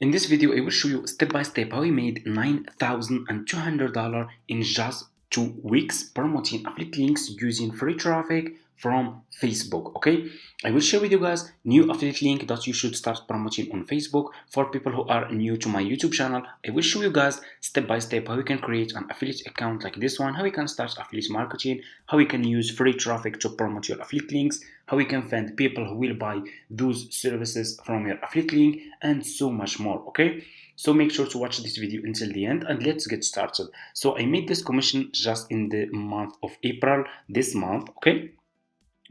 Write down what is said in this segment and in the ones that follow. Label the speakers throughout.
Speaker 1: In this video, I will show you step by step how I made $9,200 in just 2 weeks promoting affiliate links using free traffic from Facebook. Okay, I will share with you guys new affiliate link that you should start promoting on Facebook. For people who are new to my YouTube channel, I will show you guys step by step how you can create an affiliate account like this one, how you can start affiliate marketing, how you can use free traffic to promote your affiliate links, how you can find people who will buy those services from your affiliate link, and so much more. Okay, so make sure to watch this video until the end and let's get started. So I made this commission just in the month of April, this month. Okay,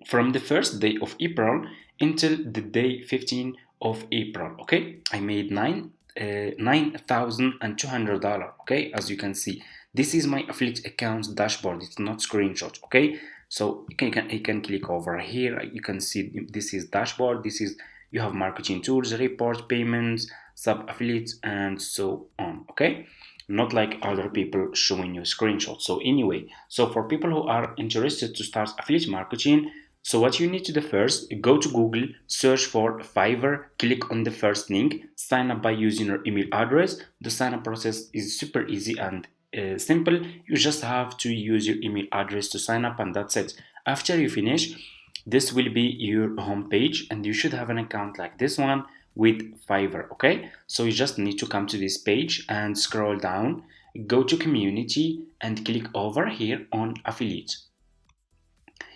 Speaker 1: from the first day of April until the day 15 of April. Okay, I made $9,200. Okay, as you can see, this is my affiliate account dashboard. It's not screenshot. Okay, so you can click over here. You can see this is dashboard. This is, you have marketing tools, report, payments, sub affiliates, and so on. Okay, not like other people showing you screenshots. So anyway, so for people who are interested to start affiliate marketing, so what you need to do first, go to Google, search for Fiverr, click on the first link, sign up by using your email address. The sign up process is super easy and simple. You just have to use your email address to sign up and that's it. After you finish, this will be your home page and you should have an account like this one with Fiverr. Okay, so you just need to come to this page and scroll down, go to community and click over here on affiliate.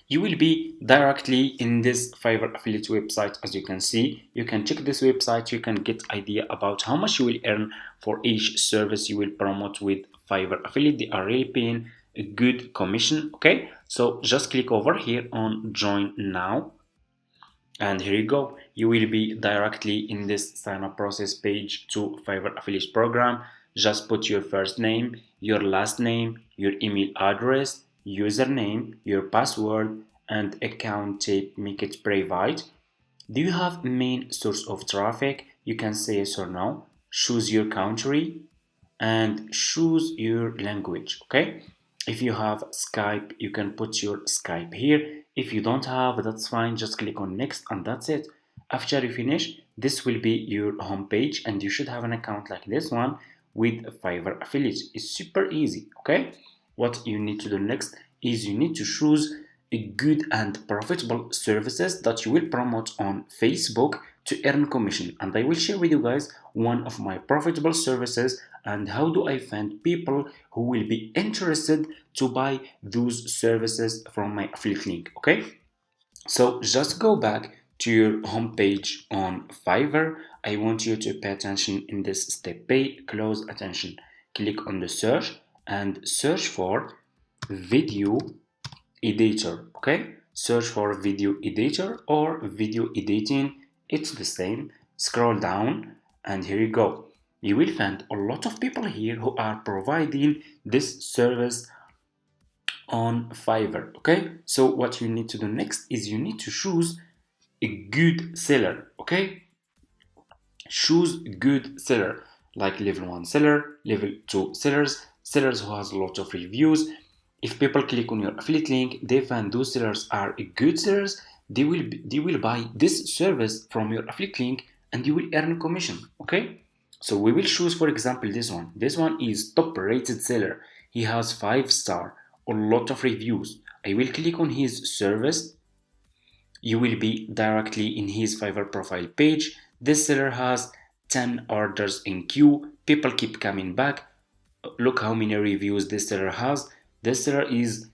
Speaker 1: You will be directly in this Fiverr affiliate website. As you can see, you can check this website, you can get idea about how much you will earn for each service you will promote with Fiverr affiliate. They are really paying a good commission. Okay, so just click over here on join now and here you go. You will be directly in this sign up process page to Fiverr affiliate program. Just put your first name, your last name, your email address, username, your password, and account type. Make it private. Do you have main source of traffic? You can say yes or no. Choose your country and choose your language. Okay, if you have Skype, you can put your Skype here. If you don't have, that's fine, just click on next and that's it. After you finish, this will be your home page and you should have an account like this one with Fiverr affiliate. It's super easy. Okay, what you need to do next is you need to choose a good and profitable services that you will promote on Facebook to earn commission. And I will share with you guys one of my profitable services and how do I find people who will be interested to buy those services from my affiliate link. Okay, so just go back to your home page on Fiverr. I want you to pay attention in this step. Pay close attention. Click on the search and search for video editor. Okay, search for video editor or video editing, it's the same. Scroll down and here you go. You will find a lot of people here who are providing this service on Fiverr. Okay, so what you need to do next is you need to choose a good seller. Okay, choose good seller like level 1 seller, level 2 sellers who has a lot of reviews. If people click on your affiliate link, they find those sellers are good sellers, they will buy this service from your affiliate link and you will earn commission. Okay, so we will choose, for example, this one is top rated seller. He has 5 star, a lot of reviews. I will click on his service. You will be directly in his Fiverr profile page. This seller has 10 orders in queue. People keep coming back. Look how many reviews this seller has. This seller is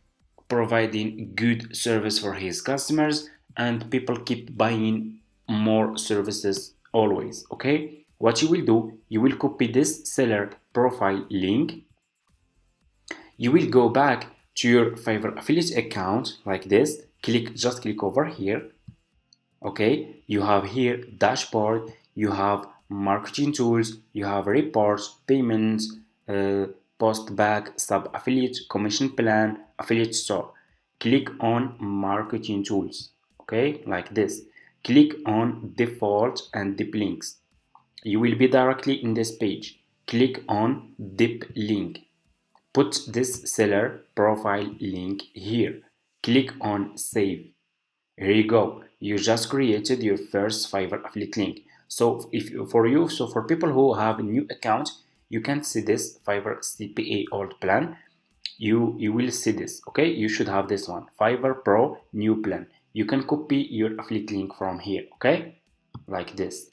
Speaker 1: providing good service for his customers and people keep buying more services always. Okay, what you will do, you will copy this seller profile link. You will go back to your Fiverr affiliate account like this. Just click over here. Okay, you have here dashboard, you have marketing tools, you have reports, payments, post back, sub affiliate, commission plan, affiliate store. Click on marketing tools. Okay, like this. Click on default and deep links. You will be directly in this page. Click on deep link. Put this seller profile link here. Click on save. Here you go. You just created your first Fiverr affiliate link. So if for you, so for people who have a new account, you can see this Fiverr CPA old plan. You will see this. Okay, you should have this one, Fiverr Pro new plan. You can copy your affiliate link from here. Okay, like this,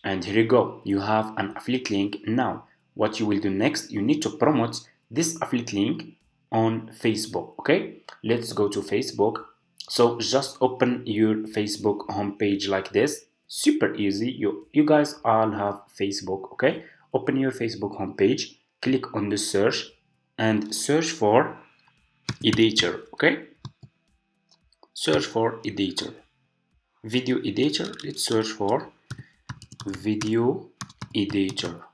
Speaker 1: and here you go, you have an affiliate link. Now what you will do next, you need to promote this affiliate link on Facebook. Okay, let's go to Facebook. So just open your Facebook homepage like this, super easy. You guys all have Facebook. Okay, open your Facebook homepage, click on the search and search for editor. Okay, search for editor, video editor. Let's search for video editor.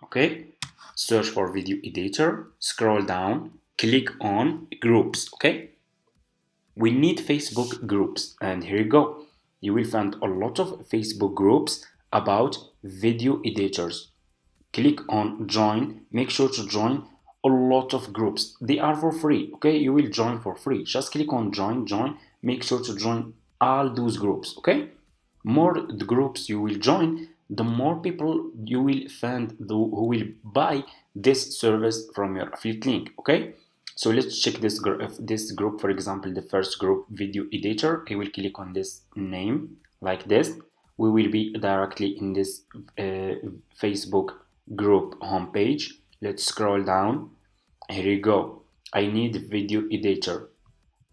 Speaker 1: Okay, search for video editor, scroll down, click on groups. Okay, we need Facebook groups, and here you go, you will find a lot of Facebook groups about video editors. Click on join, make sure to join a lot of groups, they are for free. Okay, you will join for free, just click on join, make sure to join all those groups. Okay, more the groups you will join, the more people you will find who will buy this service from your affiliate link. Okay, so let's check this group, for example, the first group, video editor. I will click on this name like this. We will be directly in this Facebook group homepage. Let's scroll down. Here you go, I need video editor.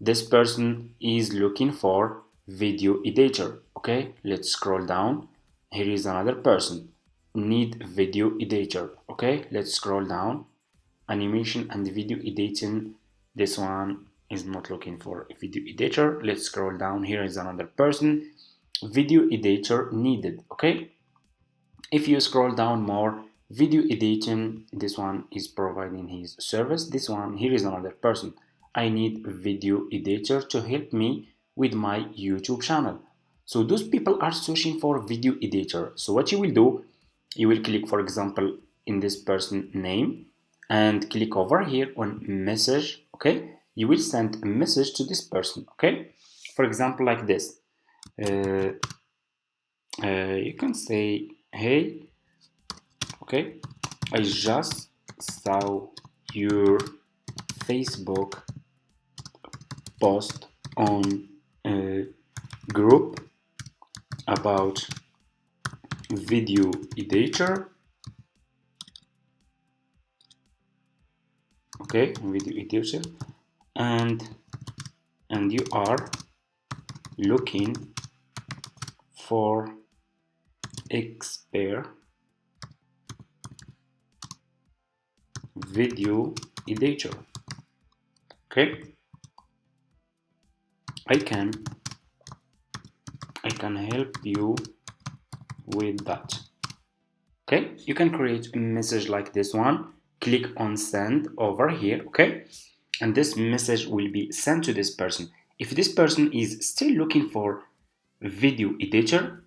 Speaker 1: This person is looking for video editor. Okay, let's scroll down. Here is another person, need video editor. Okay, let's scroll down, animation and video editing. This one is not looking for a video editor. Let's scroll down. Here is another person, video editor needed. Okay, if you scroll down more, video editing, this one is providing his service. This one, here is another person, I need a video editor to help me with my YouTube channel. So those people are searching for video editor. So what you will do, you will click, for example, in this person name and click over here on message. Okay, you will send a message to this person. Okay, for example, like this. You can say, hey, okay, I just saw your Facebook post on a group about video editor. Okay, video editor, and you are looking for expert video editor. Okay, I can help you with that. Okay, you can create a message like this one, click on send over here. Okay, and this message will be sent to this person. If this person is still looking for video editor,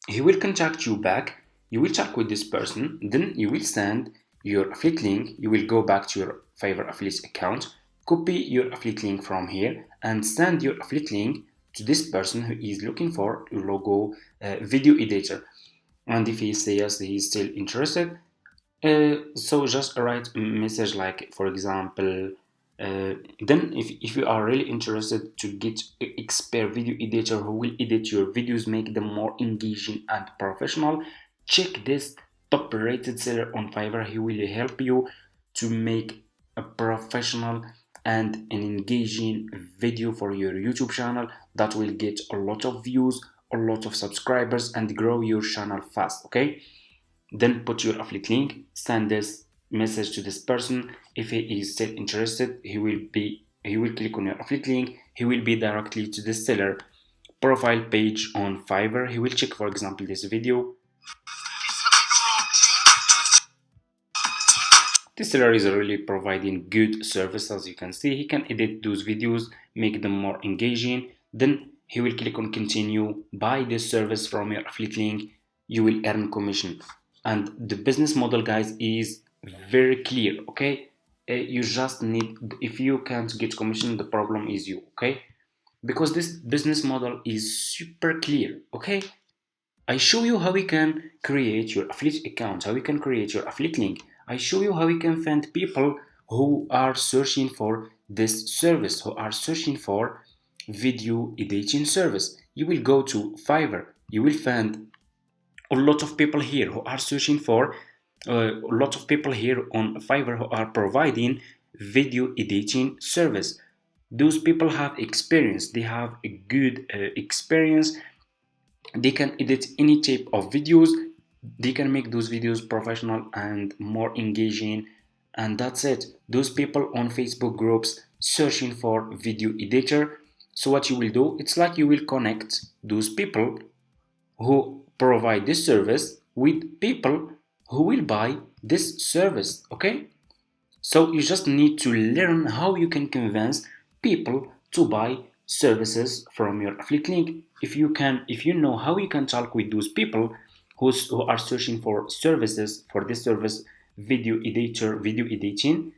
Speaker 1: he will contact you back. You will check with this person, then you will send your affiliate link. You will go back to your Fiverr affiliate account, copy your affiliate link from here and send your affiliate link to this person who is looking for a logo video editor. And if he says he is still interested, so just write a message like, for example, then if you are really interested to get an expert video editor who will edit your videos, make them more engaging and professional, check this top rated seller on Fiverr. He will help you to make a professional and an engaging video for your YouTube channel that will get a lot of views, a lot of subscribers, and grow your channel fast. Okay, then put your affiliate link, send this message to this person. If he is still interested, he will click on your affiliate link. He will be directly to the seller profile page on Fiverr. He will check, for example, this video. This seller is really providing good service. As you can see, he can edit those videos, make them more engaging. Then he will click on continue, buy this service from your affiliate link. You will earn commission. And the business model, guys, is very clear. Okay, you just need, if you can't get commission, the problem is you. Okay, because this business model is super clear. Okay, I show you how you can create your affiliate account, how you can create your affiliate link. I show you how you can find people who are searching for this service, who are searching for video editing service. You will go to Fiverr, you will find a lot of people here who are searching for a lot of people here on Fiverr who are providing video editing service. Those people have experience, they have a good experience, they can edit any type of videos, they can make those videos professional and more engaging, and that's it. Those people on Facebook groups searching for video editor. So what you will do, it's like you will connect those people who provide this service with people who will buy this service. Okay, so you just need to learn how you can convince people to buy services from your affiliate link. If you know how you can talk with those people who are searching for services for this service, video editor, video editing,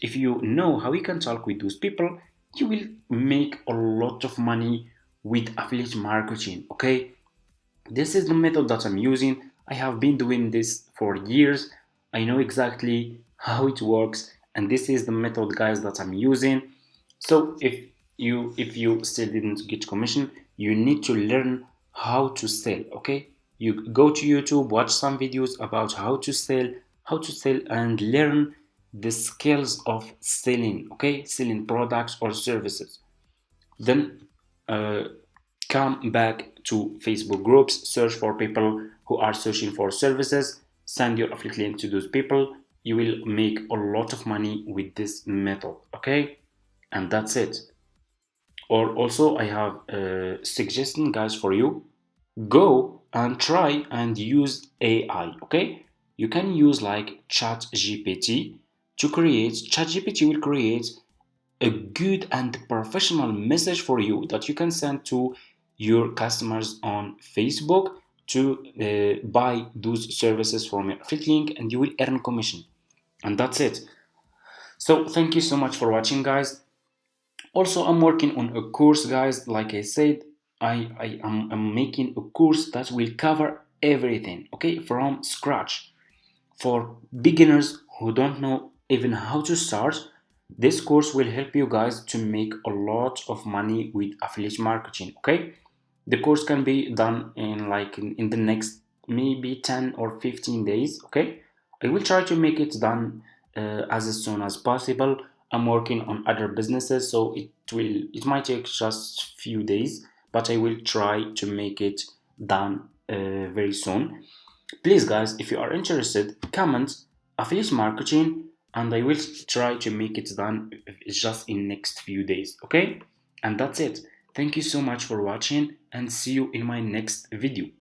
Speaker 1: if you know how you can talk with those people, you will make a lot of money with affiliate marketing. Okay, this is the method that I'm using. I have been doing this for years. I know exactly how it works, and this is the method, guys, that I'm using. So if you still didn't get commission, you need to learn how to sell. Okay, you go to YouTube, watch some videos about how to sell, and learn the skills of selling. Okay, selling products or services. Then uh, come back to Facebook groups, search for people who are searching for services, send your affiliate link to those people. You will make a lot of money with this method. Okay, and that's it. Or also, I have a suggestion, guys, for you. Go and try and use AI. Okay, you can use like ChatGPT to create. ChatGPT will create a good and professional message for you that you can send to your customers on Facebook to buy those services from your affiliate link, and you will earn commission. And that's it. So thank you so much for watching, guys. Also, I'm working on a course, guys. Like I said, I'm making a course that will cover everything, okay, from scratch. For beginners who don't know even how to start, this course will help you guys to make a lot of money with affiliate marketing. Okay, the course can be done in in the next maybe 10 or 15 days. Okay, I will try to make it done as soon as possible. I'm working on other businesses, so it might take just few days, but I will try to make it done very soon. Please, guys, if you are interested, comment affiliate marketing, and I will try to make it done just in next few days. Okay, and that's it. Thank you so much for watching, and see you in my next video.